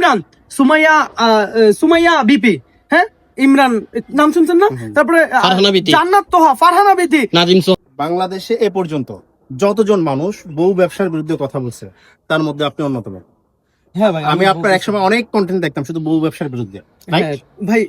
Imran, Sumaiya Sumaiya BP, হ্যাঁ ইমরান নাম শুনছেন না? তারপরে জান্নাত তোহা, ফারহানা বিথি, নাজিম। বাংলাদেশে এ পর্যন্ত যতজন মানুষ বউ ব্যবসার বিরুদ্ধে কথা বলছে তার মধ্যে আপনি অন্যতম। হ্যাঁ ভাই, আমি আপনার একসময় অনেক কন্টেন্ট দেখতাম শুধু বউ ব্যবসার বিরুদ্ধে। ভাই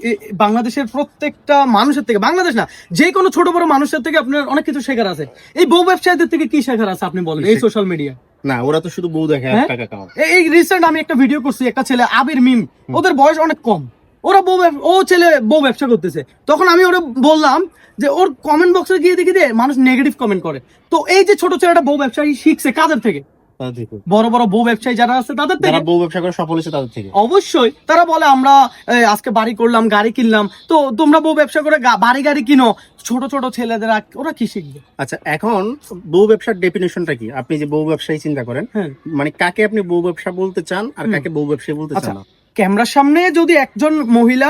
বাংলাদেশের প্রত্যেকটা মানুষের থেকে, বাংলাদেশ না যে কোনো ছোট বড় মানুষের থেকে আপনার অনেক কিছু শেখার আছে। এই বউ ব্যবসায়ীদের থেকে কি শেখার আছে আপনি বলেন? এই সোশ্যাল মিডিয়া না, ওরা তো শুধু বউ দেখে, টাকা কামায়। এই রিসেন্ট আমি একটা ভিডিও করছি, একটা ছেলে আবির মিম, ওদের বয়স অনেক কম, ওরা ও ছেলে বউ ব্যবসা করতেছে। তখন আমি ওরা বললাম যে ওর কমেন্ট বক্সে গিয়ে দেখি যে মানুষ নেগেটিভ কমেন্ট করে। তো এই যে ছোট ছেলেটা বউ ব্যবসায়ী শিখছে কাদের থেকে? বড় বড় বউ ব্যবসায়ী যারা আছে তাদের থেকে। যারা বউ ব্যবসা করে সফল হয়েছে তাদের থেকে। অবশ্যই তারা বলে আমরা আজকে বাড়ি করলাম, গাড়ি কিনলাম। তো তোমরা বউ ব্যবসা করে বাড়ি গাড়ি কিনো, ছোট ছোট ছেলেদের ওরা কি শিখবে? আচ্ছা, এখন বউ ব্যবসার ডেফিনেশনটা কি? আপনি যে বউ ব্যবসায়ী চিন্তা করেন, মানে কাকে আপনি বউ ব্যবসা বলতে চান আর কাকে বউ ব্যবসায়ী বলতে চান? ক্যামেরার সামনে যদি একজন মহিলা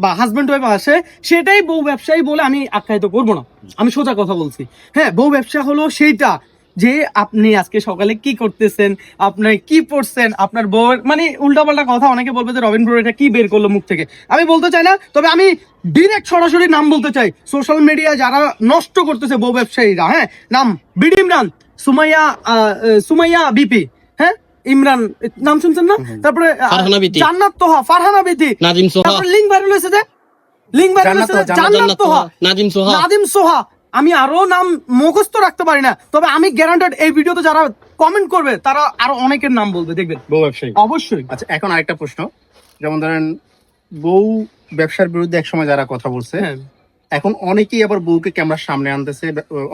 বা হাজবেন্ড ওয়াইফ আসে, সেটাই বউ ব্যবসায়ী বলে আমি আখ্যায়িত করবো না। আমি সোজা কথা বলছি। হ্যাঁ, বউ ব্যবসা হলো সেইটা যে আপনি আজকে সকালে কি করতেছেন, আপনি কি পড়ছেন, আপনার বউয়ের মানে উল্টাপাল্টা কথা অনেকে বলবে যে রবিন ব্রো এটা কি বের করলো মুখ থেকে। আমি বলতে চাই না, তবে আমি ডিরেক্ট সরাসরি নাম বলতে চাই। সোশ্যাল মিডিয়া যারা নষ্ট করতেছে বউ ব্যবসায়ীরা, হ্যাঁ নাম বিডি ইমরান, সুমাইয়া বিপি, হ্যাঁ ইমরান নাম শুনছেন না? তারপরে জান্নাত তোহা, ফারহানা বিথি, নাজিম সোহা। তারপরে লিংক ভাইরাল হয়েছে, জান্নাত তোহা, নাজিম সোহা। আমি আরো নাম মুখস্থ রাখতে পারি না, তবে আমি গ্যারান্টেড এই ভিডিওতে যারা কমেন্ট করবে তারা আরো অনেকের নাম বলবে, দেখবেন বউ ব্যবসায়ী। অবশ্যই। আচ্ছা, এখন আরেকটা প্রশ্ন, যেমন ধরেন বউ ব্যবসার বিরুদ্ধে একসময় যারা কথা বলছে, এখন অনেকেই আবার বউকে ক্যামেরার সামনে আনতেছে,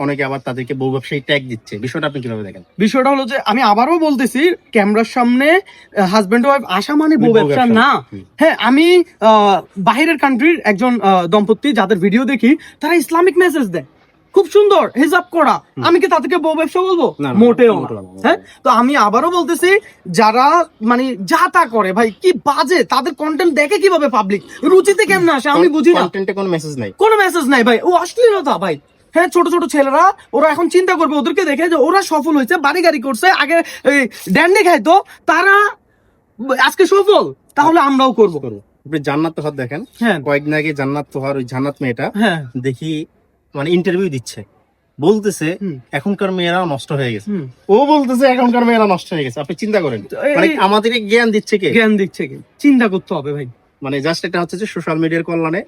অনেকে আবার তাদেরকে বউ ব্যবসায়ী ট্যাগ দিচ্ছে। বিষয়টা আপনি কিভাবে দেখেন? বিষয়টা হলো যে আমি আবারও বলতেছি, ক্যামেরার সামনে হাজবেন্ড ওয়াইফ আসা মানে বউ ব্যবসা না। হ্যাঁ, আমি বাহিরের কান্ট্রির একজন দম্পতি যাদের ভিডিও দেখি, তারা ইসলামিক মেসেজ দেয়, খুব সুন্দর হিজাব করা। আমি কি তাদেরকে বউ ব্যবসা বলবো? মোটেও না। হ্যাঁ, তো আমি আবারও বলতেছি, যারা মানে যা তা করে ভাই, কি বাজে, তাদের কন্টেন্ট দেখে কিভাবে পাবলিক, রুচিতে কেমন আসে আমি বুঝি না। কন্টেন্টে কোনো মেসেজ নাই, কোনো মেসেজ নাই ভাই, ও অশ্লীলতা ভাই। হ্যাঁ, ছোট ছোট ছেলেরা ওরা এখন চিন্তা করবে ওদেরকে দেখে যে ওরা সফল হয়েছে, বাড়ি গাড়ি করছে, আগে ড্যান্ডি খাইতো, তারা আজকে সফল, তাহলে আমরাও করবো। আপনি জান্নাত তোহার দেখেন, কয়েকদিন আগে জান্নাত তোহার ওই জান্নাত মেয়েটা দেখি মানে ইন্টারভিউ দিচ্ছে, বলতেছে এখনকার মেয়েরা নষ্ট হয়ে গেছে। ও বলতেছে এখনকার মেয়েরা নষ্ট হয়ে গেছে। আপনি চিন্তা করেন, মানে আমাদের জ্ঞান দিচ্ছে কে? জ্ঞান দিচ্ছে কে? চিন্তা করতে হবে ভাই। মানে জাস্ট এটা হচ্ছে যে সোশ্যাল মিডিয়ার কল্যাণে।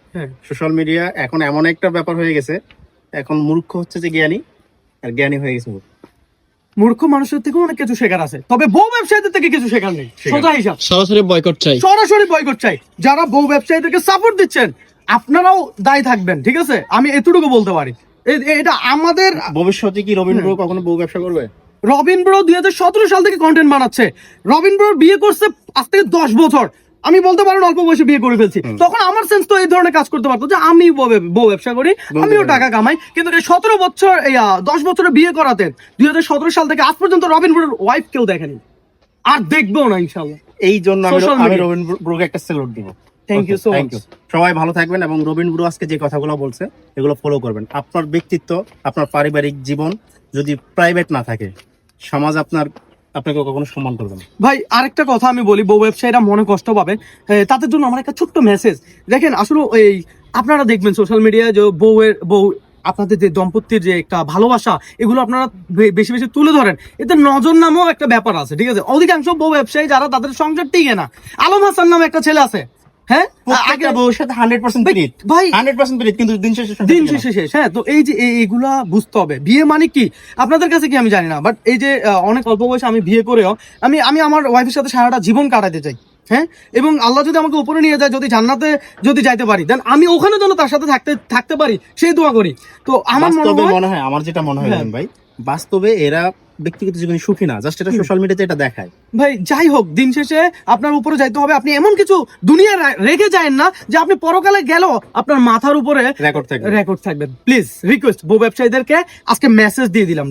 সোশ্যাল মিডিয়া এখন এমন একটা ব্যাপার হয়ে গেছে, এখন মূর্খ হচ্ছে যে জ্ঞানী, আর জ্ঞানী হয়ে গেছে মূর্খ মানুষের থেকে অনেক কিছু শেখার আছে, তবে বউ ব্যবসায়ীদের থেকে কিছু শেখার নেই। সোজা হিসাব, সরাসরি বয়কট চাই, সরাসরি বয়কট চাই। যারা বউ ব্যবসায়ীদেরকে সাপোর্ট দিচ্ছেন, আপনারাও দায়ী থাকবেন, ঠিক আছে? আমি এতটুকু বলতে পারি। এটা আমাদের ভবিষ্যতে কি রবিন ব্রো কখনো বউ ব্যবসা করবে? রবিন ব্রো 2017 সাল থেকে কন্টেন্ট বানাচ্ছে। রবিন ব্রো বিয়ে করছে আজ থেকে 10 বছর। আমি বলতে পারেন অল্প বয়সে বিয়ে করে ফেলছি। তখন আমার সেন্স তো এই ধরনের কাজ করতে পারতো যে আমি বউ ব্যবসা করি, আমিও টাকা কামাই। কিন্তু 17 বছর 10 বছরে বিয়ে করাতে 2017 সাল থেকে আজ পর্যন্ত রবিন ব্রোর ওয়াইফ কেউ দেখেনি, আর দেখবেও না ইনশাআল্লাহ। এই জন্য আমি রবিন ব্রোকে একটা স্যালুট দিব। Thank you so much. সবাই ভালো থাকবেন, এবং রবিন ব্রো আজকে যে কথাগুলো বলছে এগুলো ফলো করবেন। আপনার ব্যক্তিত্ব, আপনার পারিবারিক জীবন যদি প্রাইভেট না থাকে, সমাজ আপনাকে কখনো সম্মান করবে না। ভাই আরেকটা কথা আমি বলি, বউ ব্যবসায়ীরা মনে কষ্ট পাবে, তাদের জন্য আমার একটা ছোট্ট মেসেজ। দেখেন, আসলে এই আপনারা দেখবেন সোশ্যাল মিডিয়ায় যে বউ আপনাদের যে দম্পতির যে একটা ভালোবাসা, এগুলো আপনারা বেশি বেশি তুলে ধরেন, এতে নজর নামেও একটা ব্যাপার আছে, ঠিক আছে? অধিকাংশ বউ ব্যবসায়ী যারা, তাদের সংসার টিকে না। আলম হাসান নামে একটা ছেলে আছে, হ্যাঁ, আগে বউর সাথে 100% প্রীত, ভাই 100% প্রীত, কিন্তু দিন শেষে শেষ। হ্যাঁ, তো এই যে এইগুলা বুঝতে হবে। বিয়ে মানে কি আপনাদের কাছে কি আমি জানি না, বাট এই যে অনেক অল্প বয়সে আমি বিয়ে করেও আমি আমার ওয়াইফের সাথে সারাটা জীবন কাটাতে চাই। হ্যাঁ, এবং আল্লাহ যদি আমাকে উপরে নিয়ে যায়, যদি জান্নাতে যদি যাইতে পারি, দেন আমি ওখানে যেন তার সাথে থাকতে পারি, সেই দোয়া করি। তো আমার মনে হয়, আমার যেটা মনে হয় ভাই, বাস্তবে এরা ব্যক্তিগত জীবনে সুখী না, জাস্ট এটা সোশ্যাল মিডিয়াতে এটা দেখায়। ভাই যাই হোক, দিন শেষে আপনার উপরে যাইতে হবে। আপনি এমন কিছু দুনিয়া রেখে যায়েন না যে আপনি পরকালে গেল আপনার মাথার উপরে রেকর্ড থাকবে। প্লিজ রিকোয়েস্ট, বউ ব্যবসায়ীদেরকে আজকে মেসেজ দিয়ে দিলাম।